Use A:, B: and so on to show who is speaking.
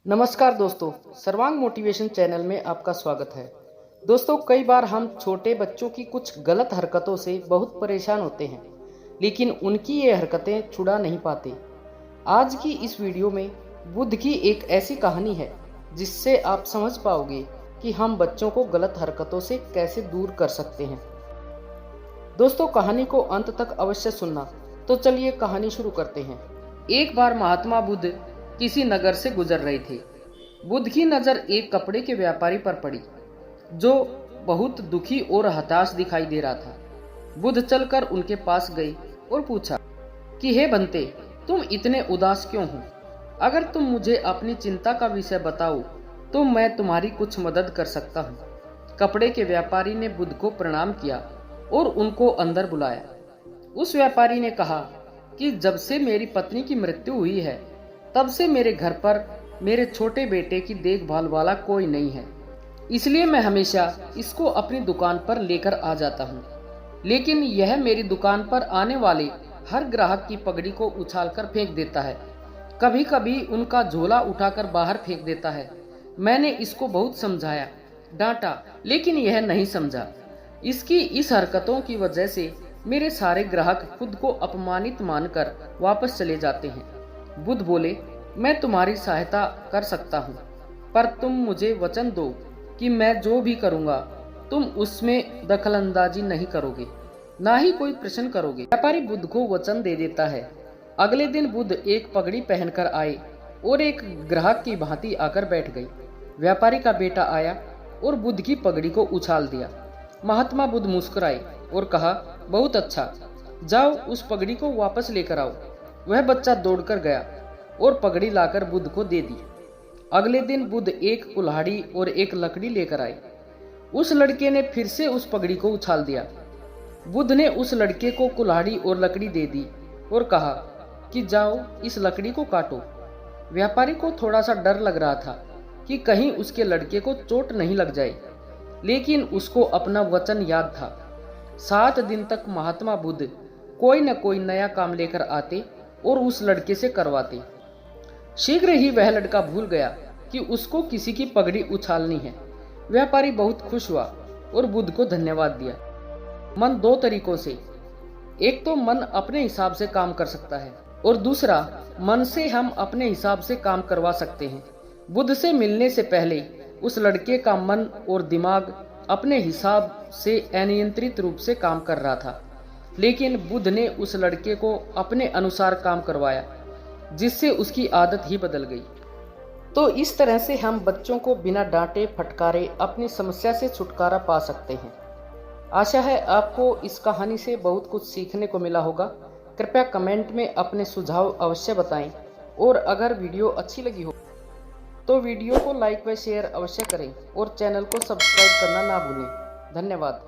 A: नमस्कार दोस्तों, सर्वांग मोटिवेशन चैनल में आपका स्वागत है। दोस्तों, कई बार हम छोटे बच्चों की कुछ गलत हरकतों से बहुत परेशान होते हैं, लेकिन उनकी ये हरकतें छुड़ा नहीं पाते। आज की इस वीडियो में बुद्ध की एक ऐसी कहानी है जिससे आप समझ पाओगे कि हम बच्चों को गलत हरकतों से कैसे दूर कर सकते हैं। दोस्तों, कहानी को अंत तक अवश्य सुनना। तो चलिए कहानी शुरू करते हैं। एक बार महात्मा बुद्ध किसी नगर से गुजर रहे थे। बुद्ध की नजर एक कपड़े के व्यापारी पर पड़ी जो बहुत दुखी और हताश दिखाई दे रहा था। बुद्ध चलकर उनके पास गए और पूछा कि हे बंते, तुम इतने उदास क्यों हो? अगर तुम मुझे अपनी चिंता का विषय बताओ तो मैं तुम्हारी कुछ मदद कर सकता हूँ। कपड़े के व्यापारी ने बुद्ध को प्रणाम किया और उनको अंदर बुलाया। उस व्यापारी ने कहा कि जब से मेरी पत्नी की मृत्यु हुई है तब से मेरे घर पर मेरे छोटे बेटे की देखभाल वाला कोई नहीं है, इसलिए मैं हमेशा इसको अपनी दुकान पर लेकर आ जाता हूँ। लेकिन यह मेरी दुकान पर आने वाले हर ग्राहक की पगड़ी को उछालकर फेंक देता है, कभी कभी उनका झोला उठाकर बाहर फेंक देता है। मैंने इसको बहुत समझाया, डांटा, लेकिन यह नहीं समझा। इसकी इस हरकतों की वजह से मेरे सारे ग्राहक खुद को अपमानित मानकर वापस चले जाते हैं। बुद्ध बोले, मैं तुम्हारी सहायता कर सकता हूँ, पर तुम मुझे वचन दो कि मैं जो भी करूँगा तुम उसमें दखलंदाजी नहीं करोगे, ना ही कोई प्रश्न करोगे। व्यापारी बुद्ध को वचन दे देता है। अगले दिन बुद्ध एक पगड़ी पहनकर आए और एक ग्राहक की भांति आकर बैठ गई। व्यापारी का बेटा आया और बुद्ध की पगड़ी को उछाल दिया। महात्मा बुद्ध मुस्कुराए और कहा, बहुत अच्छा, जाओ उस पगड़ी को वापस लेकर आओ। वह बच्चा दौड़कर गया और पगड़ी लाकर बुद्ध को दे दी। अगले दिन बुद्ध एक कुल्हाड़ी और एक लकड़ी लेकर आए। उस लड़के ने फिर से उस पगड़ी को उछाल दिया। बुद्ध ने उस लड़के को कुल्हाड़ी और लकड़ी दे दी और कहा कि जाओ इस लकड़ी को काटो। व्यापारी को थोड़ा सा डर लग रहा था कि कहीं उसके लड़के को चोट नहीं लग जाए, लेकिन उसको अपना वचन याद था। 7 दिन तक महात्मा बुद्ध कोई न कोई नया काम लेकर आते और उस लड़के से करवाते। शीघ्र ही वह लड़का भूल गया कि उसको किसी की पगड़ी उछालनी है। व्यापारी बहुत खुश हुआ और बुद्ध को धन्यवाद दिया। मन 2 तरीकों से, एक तो मन अपने हिसाब से काम कर सकता है और दूसरा मन से हम अपने हिसाब से काम करवा सकते हैं। बुद्ध से मिलने से पहले उस लड़के का मन और दिमाग अपने हिसाब से अनियंत्रित रूप से काम कर रहा था, लेकिन बुद्ध ने उस लड़के को अपने अनुसार काम करवाया, जिससे उसकी आदत ही बदल गई। तो इस तरह से हम बच्चों को बिना डांटे फटकारे अपनी समस्या से छुटकारा पा सकते हैं। आशा है आपको इस कहानी से बहुत कुछ सीखने को मिला होगा। कृपया कमेंट में अपने सुझाव अवश्य बताएं और अगर वीडियो अच्छी लगी हो तो वीडियो को लाइक व शेयर अवश्य करें और चैनल को सब्सक्राइब करना ना भूलें। धन्यवाद।